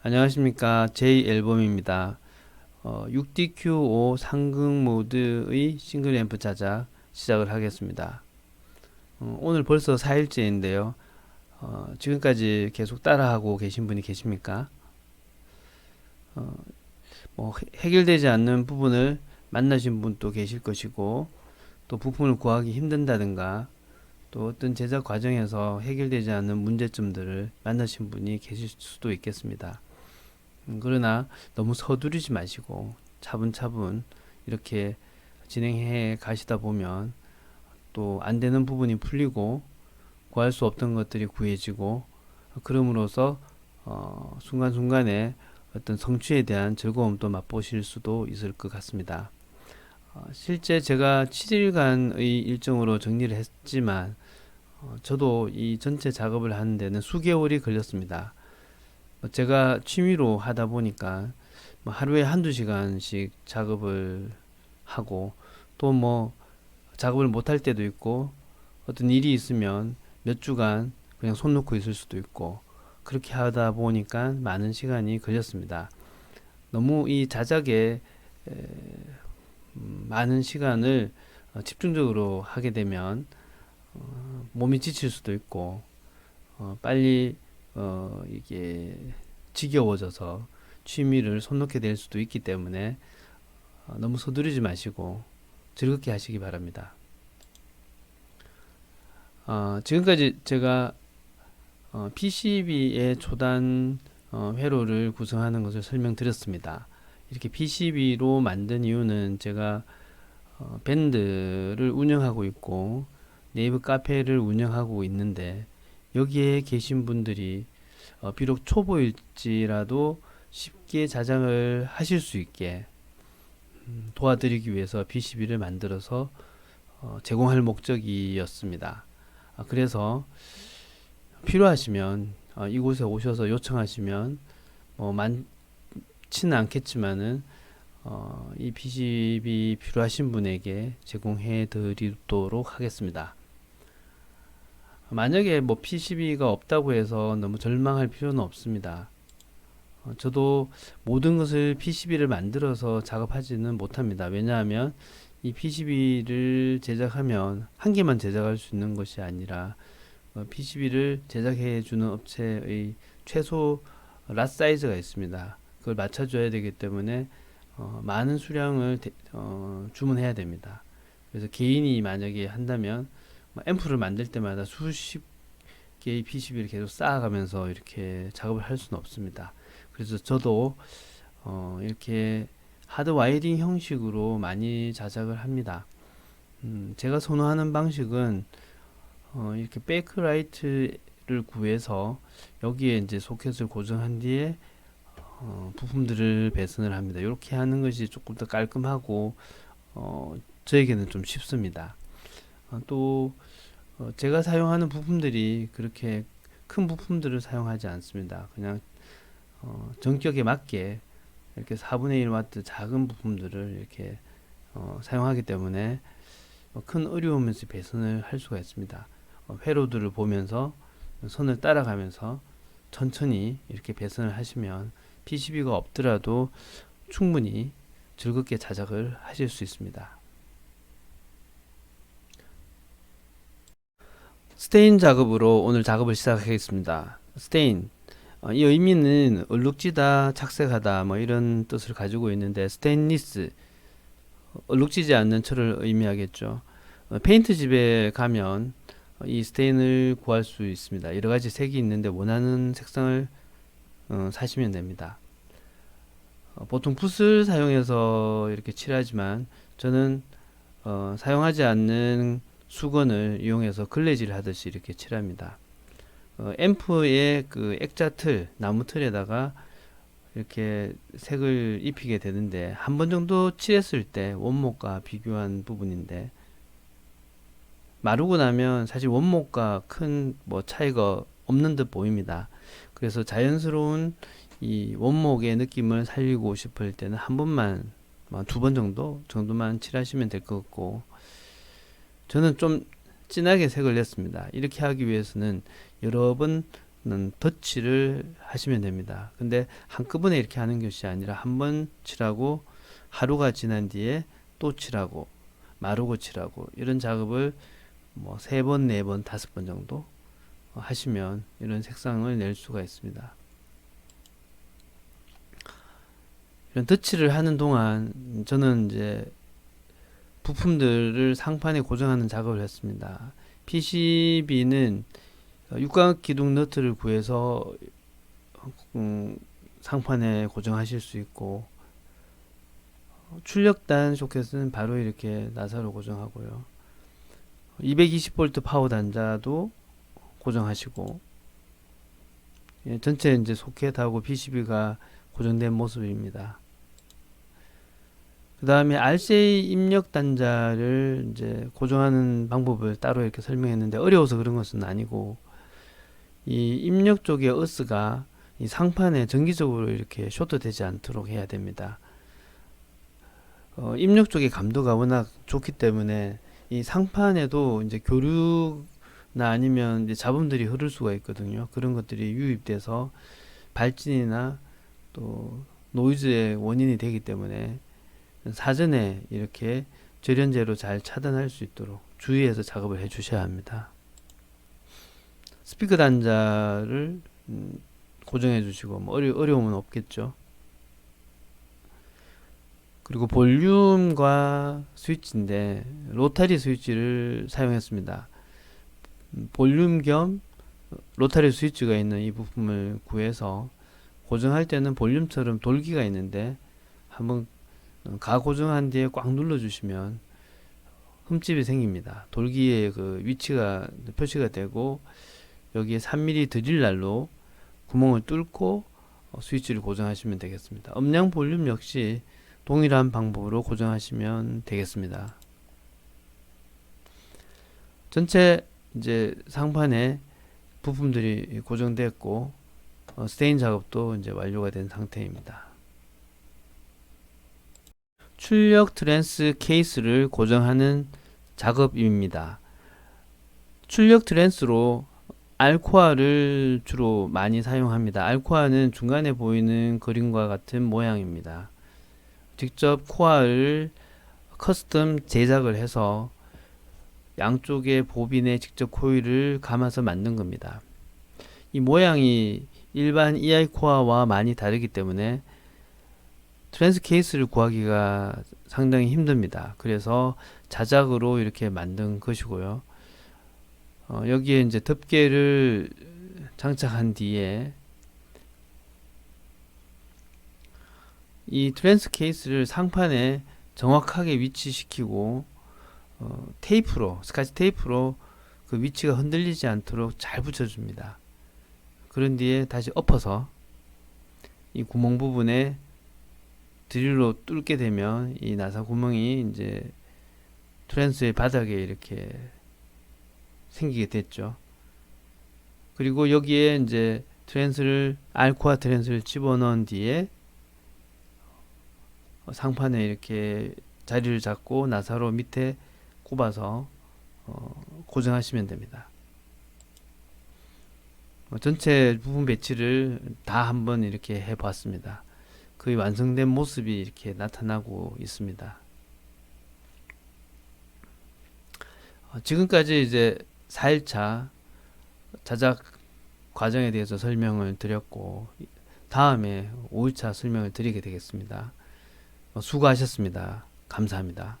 안녕하십니까. J앨범입니다. 6DQ5 상극 모드의 싱글 앰프 자작 시작을 하겠습니다. 오늘 벌써 4일째인데요. 지금까지 계속 따라하고 계신 분이 계십니까? 어, 해결되지 않는 부분을 만나신 분도 계실 것이고, 또 부품을 구하기 힘든다든가, 또 어떤 제작 과정에서 해결되지 않는 문제점들을 만나신 분이 계실 수도 있겠습니다. 그러나 너무 서두르지 마시고 차분차분 이렇게 진행해 가시다 보면 또 안 되는 부분이 풀리고 구할 수 없던 것들이 구해지고, 그럼으로써 순간순간에 어떤 성취에 대한 즐거움도 맛보실 수도 있을 것 같습니다. 실제 제가 7일간의 일정으로 정리를 했지만 저도 이 전체 작업을 하는 데는 수개월이 걸렸습니다. 제가 취미로 하다 보니까 하루에 한두 시간씩 작업을 하고, 또 작업을 못 할 때도 있고, 어떤 일이 있으면 몇 주간 그냥 손 놓고 있을 수도 있고, 그렇게 하다 보니까 많은 시간이 걸렸습니다. 너무 이 자작에 많은 시간을 집중적으로 하게 되면 몸이 지칠 수도 있고, 빨리 이게 지겨워져서 취미를 손 놓게 될 수도 있기 때문에 너무 서두르지 마시고 즐겁게 하시기 바랍니다. 지금까지 제가 PCB의 초단 회로를 구성하는 것을 설명드렸습니다. 이렇게 PCB로 만든 이유는 제가 밴드를 운영하고 있고 네이버 카페를 운영하고 있는데, 여기에 계신 분들이 비록 초보일지라도 쉽게 자작을 하실 수 있게 도와드리기 위해서 PCB를 만들어서 제공할 목적이었습니다. 그래서 필요하시면 이곳에 오셔서 요청하시면 많지는 않겠지만은 이 PCB 필요하신 분에게 제공해 드리도록 하겠습니다. 만약에 PCB가 없다고 해서 너무 절망할 필요는 없습니다. 저도 모든 것을 PCB를 만들어서 작업하지는 못합니다. 왜냐하면 이 PCB를 제작하면 한 개만 제작할 수 있는 것이 아니라 PCB를 제작해 주는 업체의 최소 랏 사이즈가 있습니다. 그걸 맞춰줘야 되기 때문에 많은 수량을 주문해야 됩니다. 그래서 개인이 만약에 한다면 앰프를 만들 때마다 수십 개의 PCB를 계속 쌓아가면서 이렇게 작업을 할 수는 없습니다. 그래서 저도 이렇게 하드 와이링 형식으로 많이 자작을 합니다. 제가 선호하는 방식은 이렇게 베이크라이트를 구해서 여기에 이제 소켓을 고정한 뒤에 부품들을 배선을 합니다. 이렇게 하는 것이 조금 더 깔끔하고 저에게는 좀 쉽습니다. 또 제가 사용하는 부품들이 그렇게 큰 부품들을 사용하지 않습니다. 그냥 전격에 맞게 이렇게 4분의 1 와트 작은 부품들을 이렇게 사용하기 때문에 큰 어려움 없이 배선을 할 수가 있습니다. 회로들을 보면서 선을 따라가면서 천천히 이렇게 배선을 하시면 PCB가 없더라도 충분히 즐겁게 자작을 하실 수 있습니다. 스테인 작업으로 오늘 작업을 시작하겠습니다. 스테인, 이 의미는 얼룩지다, 착색하다 이런 뜻을 가지고 있는데, 스테인리스, 얼룩지지 않는 철을 의미하겠죠. 페인트 집에 가면 이 스테인을 구할 수 있습니다. 여러 가지 색이 있는데 원하는 색상을 사시면 됩니다. 보통 붓을 사용해서 이렇게 칠하지만 저는 사용하지 않는 수건을 이용해서 글래지를 하듯이 이렇게 칠합니다. 앰프의 그 액자 틀, 나무 틀에다가 이렇게 색을 입히게 되는데, 한 번 정도 칠했을 때 원목과 비교한 부분인데, 마르고 나면 사실 원목과 큰 차이가 없는 듯 보입니다. 그래서 자연스러운 이 원목의 느낌을 살리고 싶을 때는 한 번만, 두 번 정도만 칠하시면 될 것 같고, 저는 좀 진하게 색을 냈습니다. 이렇게 하기 위해서는 여러 번 덧칠을 하시면 됩니다. 근데 한꺼번에 이렇게 하는 것이 아니라 한 번 칠하고 하루가 지난 뒤에 또 칠하고 마르고 칠하고 이런 작업을 뭐 3번, 4번, 5번 정도 하시면 이런 색상을 낼 수가 있습니다. 이런 덧칠을 하는 동안 저는 이제 부품들을 상판에 고정하는 작업을 했습니다. PCB는 육각 기둥 너트를 구해서 상판에 고정하실 수 있고, 출력단 소켓은 바로 이렇게 나사로 고정하고요. 220V 파워 단자도 고정하시고, 예, 전체 이제 소켓하고 PCB가 고정된 모습입니다. 그 다음에 RCA 입력 단자를 이제 고정하는 방법을 따로 이렇게 설명했는데, 어려워서 그런 것은 아니고, 이 입력 쪽의 어스가 이 상판에 정기적으로 이렇게 쇼트 되지 않도록 해야 됩니다. 입력 쪽의 감도가 워낙 좋기 때문에 이 상판에도 이제 교류나 아니면 이제 잡음들이 흐를 수가 있거든요. 그런 것들이 유입돼서 발진이나 또 노이즈의 원인이 되기 때문에 사전에 이렇게 절연제로 잘 차단할 수 있도록 주의해서 작업을 해 주셔야 합니다. 스피커 단자를 고정해 주시고 뭐 어려움은 없겠죠. 그리고 볼륨과 스위치인데 로타리 스위치를 사용했습니다. 볼륨 겸 로타리 스위치가 있는 이 부품을 구해서 고정할 때는 볼륨처럼 돌기가 있는데 한번 가고정한 뒤에 꽉 눌러 주시면 흠집이 생깁니다. 돌기의 그 위치가 표시가 되고 여기에 3mm 드릴날로 구멍을 뚫고 스위치를 고정하시면 되겠습니다. 음량 볼륨 역시 동일한 방법으로 고정하시면 되겠습니다. 전체 이제 상판에 부품들이 고정됐고 스테인 작업도 이제 완료가 된 상태입니다. 출력 트랜스 케이스를 고정하는 작업입니다. 출력 트랜스로 알코아를 주로 많이 사용합니다. 알코아는 중간에 보이는 그림과 같은 모양입니다. 직접 코아를 커스텀 제작을 해서 양쪽의 보빈에 직접 코일을 감아서 만든 겁니다. 이 모양이 일반 EI 코아와 많이 다르기 때문에 트랜스 케이스를 구하기가 상당히 힘듭니다. 그래서 자작으로 이렇게 만든 것이고요. 여기에 이제 덮개를 장착한 뒤에 이 트랜스 케이스를 상판에 정확하게 위치시키고 테이프로, 스카치 테이프로 그 위치가 흔들리지 않도록 잘 붙여줍니다. 그런 뒤에 다시 엎어서 이 구멍 부분에 드릴로 뚫게 되면 이 나사 구멍이 이제 트랜스의 바닥에 이렇게 생기게 됐죠. 그리고 여기에 이제 알코아 트랜스를 집어넣은 뒤에 상판에 이렇게 자리를 잡고 나사로 밑에 꼽아서 고정하시면 됩니다. 전체 부분 배치를 다 한번 이렇게 해 봤습니다. 거의 완성된 모습이 이렇게 나타나고 있습니다. 지금까지 이제 4일차 자작 과정에 대해서 설명을 드렸고, 다음에 5일차 설명을 드리게 되겠습니다. 수고하셨습니다. 감사합니다.